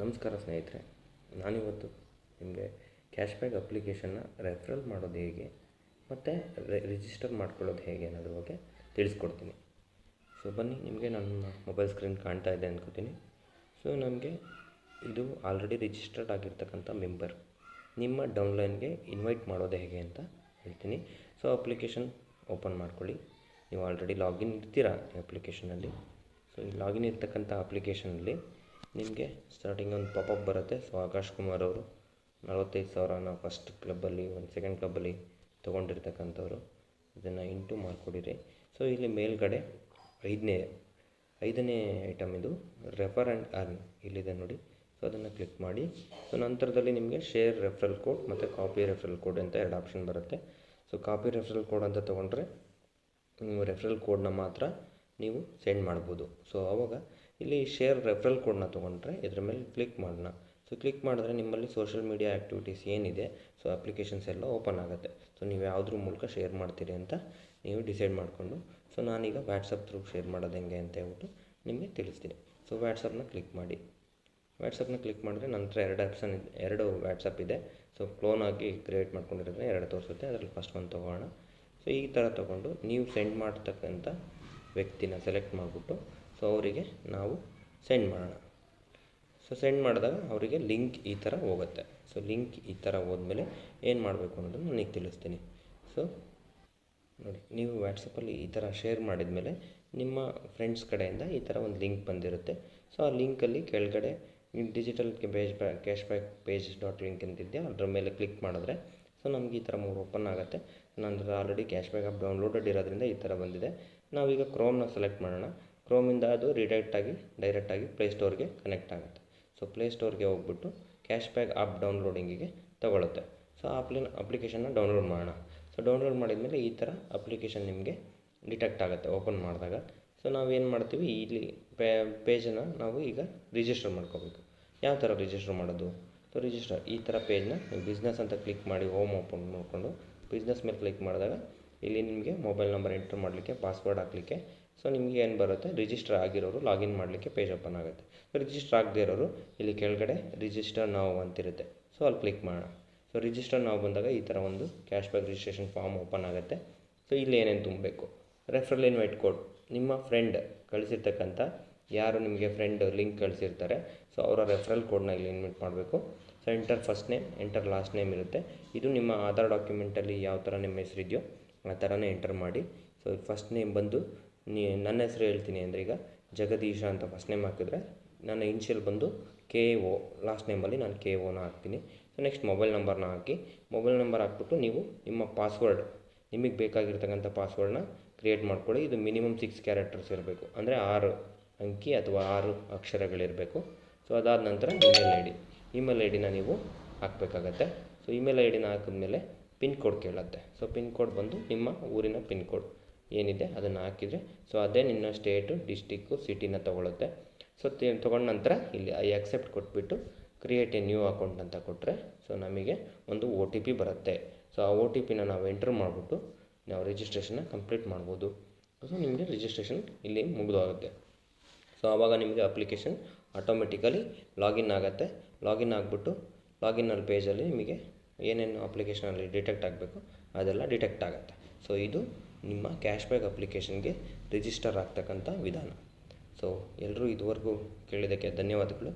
ನಮಸ್ಕಾರ ಸ್ನೇಹಿತರೆ, ನಾನಿವತ್ತು ನಿಮಗೆ ಕ್ಯಾಶ್ಬ್ಯಾಕ್ ಅಪ್ಲಿಕೇಶನ್ನ ರೆಫರಲ್ ಮಾಡೋದು ಹೇಗೆ ಮತ್ತು ರಿಜಿಸ್ಟರ್ ಮಾಡ್ಕೊಳ್ಳೋದು ಹೇಗೆ ಅನ್ನೋದ್ರ ಬಗ್ಗೆ ತಿಳಿಸ್ಕೊಡ್ತೀನಿ. ಸೊ ಬನ್ನಿ, ನಿಮಗೆ ನನ್ನ ಮೊಬೈಲ್ ಸ್ಕ್ರೀನ್ ಕಾಣ್ತಾ ಇದೆ ಅಂದ್ಕೋತೀನಿ. ಸೊ ನಮಗೆ ಇದು ಆಲ್ರೆಡಿ ರಿಜಿಸ್ಟರ್ಡ್ ಆಗಿರ್ತಕ್ಕಂಥ ಮೆಂಬರ್. ನಿಮ್ಮ ಡೌನ್ಲೈನ್ಗೆ ಇನ್ವೈಟ್ ಮಾಡೋದು ಹೇಗೆ ಅಂತ ಹೇಳ್ತೀನಿ. ಸೊ ಅಪ್ಲಿಕೇಶನ್ ಓಪನ್ ಮಾಡ್ಕೊಳ್ಳಿ. ನೀವು ಆಲ್ರೆಡಿ ಲಾಗಿನ್ ಇರ್ತೀರಾ ಈ ಅಪ್ಲಿಕೇಶನಲ್ಲಿ. ಸೊ ಈ ಲಾಗಿನ್ ಇರ್ತಕ್ಕಂಥ ಅಪ್ಲಿಕೇಶನಲ್ಲಿ ನಿಮಗೆ ಸ್ಟಾರ್ಟಿಂಗ್ ಒಂದು ಪಾಪಪ್ ಬರುತ್ತೆ. ಸೊ ಆಕಾಶ್ ಕುಮಾರ್ ಅವರು 45,000ನ ಫಸ್ಟ್ ಕ್ಲಬ್ಬಲ್ಲಿ, ಒಂದು ಸೆಕೆಂಡ್ ಕ್ಲಬ್ಬಲ್ಲಿ ತೊಗೊಂಡಿರ್ತಕ್ಕಂಥವ್ರು. ಇದನ್ನು ಇಂಟು ಮಾಡಿಕೊಡಿರಿ. ಸೊ ಇಲ್ಲಿ ಮೇಲ್ಗಡೆ ಐದನೇ ಐಟಮ್ ಇದು ರೆಫರ್ ಆ್ಯಂಡ್ ಅರ್ನ್ ಇಲ್ಲಿದೆ ನೋಡಿ. ಸೊ ಅದನ್ನು ಕ್ಲಿಕ್ ಮಾಡಿ. ಸೊ ನಂತರದಲ್ಲಿ ನಿಮಗೆ ಶೇರ್ ರೆಫರಲ್ ಕೋಡ್ ಮತ್ತು ಕಾಪಿ ರೆಫರಲ್ ಕೋಡ್ ಅಂತ ಎರಡು ಆಪ್ಷನ್ ಬರುತ್ತೆ. ಸೊ ಕಾಪಿ ರೆಫರಲ್ ಕೋಡ್ ಅಂತ ತೊಗೊಂಡ್ರೆ ನೀವು ರೆಫರಲ್ ಕೋಡ್ನ ಮಾತ್ರ ನೀವು ಸೆಂಡ್ ಮಾಡ್ಬೋದು. ಸೊ ಆವಾಗ ಇಲ್ಲಿ ಶೇರ್ ರೆಫರಲ್ ಕೋಡ್ನ ತೊಗೊಂಡ್ರೆ ಇದ್ರ ಮೇಲೆ ಕ್ಲಿಕ್ ಮಾಡೋಣ. ಸೊ ಕ್ಲಿಕ್ ಮಾಡಿದ್ರೆ ನಿಮ್ಮಲ್ಲಿ ಸೋಷಿಯಲ್ ಮೀಡಿಯಾ ಆ್ಯಕ್ಟಿವಿಟೀಸ್ ಏನಿದೆ, ಸೊ ಅಪ್ಲಿಕೇಶನ್ಸ್ ಎಲ್ಲ ಓಪನ್ ಆಗುತ್ತೆ. ಸೊ ನೀವು ಯಾವುದ್ರ ಮೂಲಕ ಶೇರ್ ಮಾಡ್ತೀರಿ ಅಂತ ನೀವು ಡಿಸೈಡ್ ಮಾಡಿಕೊಂಡು, ಸೊ ನಾನೀಗ ವಾಟ್ಸಪ್ ಥ್ರೂ ಶೇರ್ ಮಾಡೋದು ಹೆಂಗೆ ಅಂತ ಹೇಳ್ಬಿಟ್ಟು ನಿಮಗೆ ತಿಳಿಸ್ತೀನಿ. ಸೊ ವಾಟ್ಸಪ್ನ ಕ್ಲಿಕ್ ಮಾಡಿ. ವಾಟ್ಸಪ್ನ ಕ್ಲಿಕ್ ಮಾಡಿದ್ರೆ ನಂತರ ಎರಡು ವಾಟ್ಸಪ್ ಇದೆ. ಸೊ ಕ್ಲೋನ್ ಆಗಿ ಕ್ರಿಯೇಟ್ ಮಾಡ್ಕೊಂಡಿರೋದ್ರೆ ಎರಡು ತೋರಿಸುತ್ತೆ. ಅದರಲ್ಲಿ ಫಸ್ಟ್ ಒಂದು ತೊಗೊಳ್ಳೋಣ. ಸೊ ಈ ಥರ ತೊಗೊಂಡು ನೀವು ಸೆಂಡ್ ಮಾಡ್ತಕ್ಕಂಥ ವ್ಯಕ್ತಿನ ಸೆಲೆಕ್ಟ್ ಮಾಡಿಬಿಟ್ಟು ಸೊ ಅವರಿಗೆ ನಾವು ಸೆಂಡ್ ಮಾಡೋಣ. ಸೊ ಸೆಂಡ್ ಮಾಡಿದಾಗ ಅವರಿಗೆ ಲಿಂಕ್ ಈ ಥರ ಹೋಗುತ್ತೆ. ಸೊ ಲಿಂಕ್ ಈ ಥರ ಹೋದ್ಮೇಲೆ ಏನು ಮಾಡಬೇಕು ಅನ್ನೋದನ್ನು ನನಗೆ ತಿಳಿಸ್ತೀನಿ. ಸೊ ನೋಡಿ, ನೀವು ವಾಟ್ಸಪ್ಪಲ್ಲಿ ಈ ಥರ ಶೇರ್ ಮಾಡಿದ ಮೇಲೆ ನಿಮ್ಮ ಫ್ರೆಂಡ್ಸ್ ಕಡೆಯಿಂದ ಈ ಥರ ಒಂದು ಲಿಂಕ್ ಬಂದಿರುತ್ತೆ. ಸೊ ಆ ಲಿಂಕಲ್ಲಿ ಕೆಳಗಡೆ ಡಿಜಿಟಲ್ ಕ್ಯಾಶ್ಬ್ಯಾಕ್ ಪೇಜ್ .ಲಿಂಕ್ ಅಂತಿದೆಯಾ, ಅದರ ಮೇಲೆ ಕ್ಲಿಕ್ ಮಾಡಿದ್ರೆ ಸೊ ನಮಗೆ ಈ ಥರ 3 ಓಪನ್ ಆಗುತ್ತೆ. ನಂತರ ಆಲ್ರೆಡಿ ಕ್ಯಾಶ್ಬ್ಯಾಕ್ ಆ್ಯಪ್ ಡೌನ್ಲೋಡೆಡ್ ಇರೋದ್ರಿಂದ ಈ ಥರ ಬಂದಿದೆ. ನಾವೀಗ ಕ್ರೋಮ್ನ ಸೆಲೆಕ್ಟ್ ಮಾಡೋಣ. ಕ್ರೋಮಿಂದ ಅದು ಡೈರೆಕ್ಟಾಗಿ ಪ್ಲೇಸ್ಟೋರ್ಗೆ ಕನೆಕ್ಟ್ ಆಗುತ್ತೆ. ಸೊ ಪ್ಲೇಸ್ಟೋರ್ಗೆ ಹೋಗ್ಬಿಟ್ಟು ಕ್ಯಾಶ್ಬ್ಯಾಕ್ ಆ್ಯಪ್ ಡೌನ್ಲೋಡಿಂಗಿಗೆ ತಗೊಳುತ್ತೆ. ಸೊ ಅಪ್ಲಿಕೇಶನ್ನ ಡೌನ್ಲೋಡ್ ಮಾಡೋಣ. ಸೊ ಡೌನ್ಲೋಡ್ ಮಾಡಿದ್ಮೇಲೆ ಈ ಥರ ಅಪ್ಲಿಕೇಶನ್ ನಿಮಗೆ ಡಿಟೆಕ್ಟ್ ಆಗುತ್ತೆ ಓಪನ್ ಮಾಡಿದಾಗ. ಸೊ ನಾವೇನು ಮಾಡ್ತೀವಿ, ಇಲ್ಲಿ ಪೇಜನ್ನು ನಾವು ಈಗ ರಿಜಿಸ್ಟರ್ ಮಾಡ್ಕೋಬೇಕು. ಯಾವ ಥರ ರಿಜಿಸ್ಟರ್ ಮಾಡೋದು? ಸೊ ರಿಜಿಸ್ಟರ್ ಈ ಥರ ಪೇಜ್ನ ಬಿಸ್ನೆಸ್ ಅಂತ ಕ್ಲಿಕ್ ಮಾಡಿ ಹೋಮ್ ಓಪನ್ ಮಾಡಿಕೊಂಡು ಬಿಸ್ನೆಸ್ ಮೇಲೆ ಕ್ಲಿಕ್ ಮಾಡಿದಾಗ ಇಲ್ಲಿ ನಿಮಗೆ ಮೊಬೈಲ್ ನಂಬರ್ ಎಂಟರ್ ಮಾಡಲಿಕ್ಕೆ, ಪಾಸ್ವರ್ಡ್ ಹಾಕಲಿಕ್ಕೆ, ಸೊ ನಿಮಗೆ ಏನು ಬರುತ್ತೆ, ರಿಜಿಸ್ಟರ್ ಆಗಿರೋರು ಲಾಗಿನ್ ಮಾಡಲಿಕ್ಕೆ ಪೇಜ್ ಓಪನ್ ಆಗುತ್ತೆ. ರಿಜಿಸ್ಟರ್ ಆಗದೇ ಇರೋರು ಇಲ್ಲಿ ಕೆಳಗಡೆ ರಿಜಿಸ್ಟರ್ ನಾವು ಅಂತಿರುತ್ತೆ. ಸೊ ಅಲ್ಲಿ ಕ್ಲಿಕ್ ಮಾಡೋಣ. ಸೊ ರಿಜಿಸ್ಟರ್ ನಾವು ಬಂದಾಗ ಈ ಥರ ಒಂದು ಕ್ಯಾಶ್ಬ್ಯಾಕ್ ರಿಜಿಸ್ಟ್ರೇಷನ್ ಫಾರ್ಮ್ ಓಪನ್ ಆಗುತ್ತೆ. ಸೊ ಇಲ್ಲಿ ಏನೇನು ತುಂಬಬೇಕು, ರೆಫರಲ್ ಇನ್ವೈಟ್ ಕೋಡ್, ನಿಮ್ಮ ಫ್ರೆಂಡ್ ಕಳಿಸಿರ್ತಕ್ಕಂಥ ಯಾರು ನಿಮಗೆ ಫ್ರೆಂಡ್ ಲಿಂಕ್ ಕಳಿಸಿರ್ತಾರೆ, ಸೊ ಅವರ ರೆಫರಲ್ ಕೋಡ್ನ ಇಲ್ಲಿ ಇನ್ವೈಟ್ ಮಾಡಬೇಕು. So enter first name, enter last name ಇರುತ್ತೆ. ಇದು ನಿಮ್ಮ ಆಧಾರ್ ಡಾಕ್ಯುಮೆಂಟಲ್ಲಿ ಯಾವ ಥರ ನಿಮ್ಮ ಹೆಸರಿದೆಯೋ ಆ ಥರನೇ ಎಂಟರ್ ಮಾಡಿ. ಸೊ ಫಸ್ಟ್ ನೇಮ್ ಬಂದು ನನ್ನ ಹೆಸರು ಹೇಳ್ತೀನಿ ಅಂದರೆ ಈಗ ಜಗದೀಶ ಅಂತ ಫಸ್ಟ್ ನೇಮ್ ಹಾಕಿದ್ರೆ ನನ್ನ ಇನ್ಷಿಯಲ್ ಬಂದು KO, ಲಾಸ್ಟ್ ನೇಮಲ್ಲಿ ನಾನು KOನ ಹಾಕ್ತೀನಿ. ಸೊ ನೆಕ್ಸ್ಟ್ ಮೊಬೈಲ್ ನಂಬರ್ನ ಹಾಕಿ. ಮೊಬೈಲ್ ನಂಬರ್ ಹಾಕ್ಬಿಟ್ಟು ನೀವು ನಿಮ್ಮ ಪಾಸ್ವರ್ಡ್, ನಿಮಗೆ ಬೇಕಾಗಿರ್ತಕ್ಕಂಥ ಪಾಸ್ವರ್ಡ್ನ ಕ್ರಿಯೇಟ್ ಮಾಡ್ಕೊಳ್ಳಿ. ಇದು ಮಿನಿಮಮ್ 6 ಕ್ಯಾರೆಕ್ಟರ್ಸ್ ಇರಬೇಕು, ಅಂದರೆ 6 ಅಂಕಿ ಅಥವಾ 6 ಅಕ್ಷರಗಳಿರಬೇಕು. ಸೊ ಅದಾದ ನಂತರ ಇಮೇಲ್ ಐ ಡಿನ ನೀವು ಹಾಕಬೇಕಾಗತ್ತೆ. ಸೊ ಇಮೇಲ್ ಐ ಡಿನ ಹಾಕಿದ್ಮೇಲೆ ಪಿನ್ ಕೋಡ್ ಕೇಳುತ್ತೆ. ಸೊ ಪಿನ್ ಕೋಡ್ ಬಂದು ನಿಮ್ಮ ಊರಿನ ಪಿನ್ ಕೋಡ್ ಏನಿದೆ ಅದನ್ನು ಹಾಕಿದರೆ ಸೊ ಅದೇ ನಿನ್ನ ಸ್ಟೇಟು, ಡಿಸ್ಟಿಕ್ಕು, ಸಿಟಿನ ತೊಗೊಳುತ್ತೆ. ಸೊ ತೊಗೊಂಡ ನಂತರ ಇಲ್ಲಿ ಐ ಅಕ್ಸೆಪ್ಟ್ ಕೊಟ್ಬಿಟ್ಟು ಕ್ರಿಯೇಟ್ ಎ ನ್ಯೂ ಅಕೌಂಟ್ ಅಂತ ಕೊಟ್ಟರೆ ಸೊ ನಮಗೆ ಒಂದು OTP ಬರುತ್ತೆ. ಸೊ ಆ OTPನ ನಾವು ಎಂಟ್ರ್ ಮಾಡಿಬಿಟ್ಟು ನಾವು ರಿಜಿಸ್ಟ್ರೇಷನ್ನ ಕಂಪ್ಲೀಟ್ ಮಾಡ್ಬೋದು. ಸೊ ನಿಮಗೆ ರಿಜಿಸ್ಟ್ರೇಷನ್ ಇಲ್ಲಿ ಮುಗಿದೋಗುತ್ತೆ. ಸೊ ಆವಾಗ ನಿಮಗೆ ಅಪ್ಲಿಕೇಶನ್ ಆಟೋಮೆಟಿಕಲಿ ಲಾಗಿನ್ ಆಗುತ್ತೆ. ಲಾಗಿನ್ ಆಗಿಬಿಟ್ಟು ಲಾಗಿನ್ನಲ್ಲಿ ಪೇಜಲ್ಲಿ ನಿಮಗೆ ಏನೇನು ಅಪ್ಲಿಕೇಶನಲ್ಲಿ ಡಿಟೆಕ್ಟ್ ಆಗಬೇಕು ಅದೆಲ್ಲ ಡಿಟೆಕ್ಟ್ ಆಗುತ್ತೆ. ಸೊ ಇದು ನಿಮ್ಮ ಕ್ಯಾಶ್ಬ್ಯಾಕ್ ಅಪ್ಲಿಕೇಶನ್ಗೆ ರಿಜಿಸ್ಟರ್ ಆಗ್ತಕ್ಕಂಥ ವಿಧಾನ. ಸೊ ಎಲ್ಲರೂ ಇದುವರೆಗೂ ಕೇಳಿದ್ದಕ್ಕೆ ಧನ್ಯವಾದಗಳು.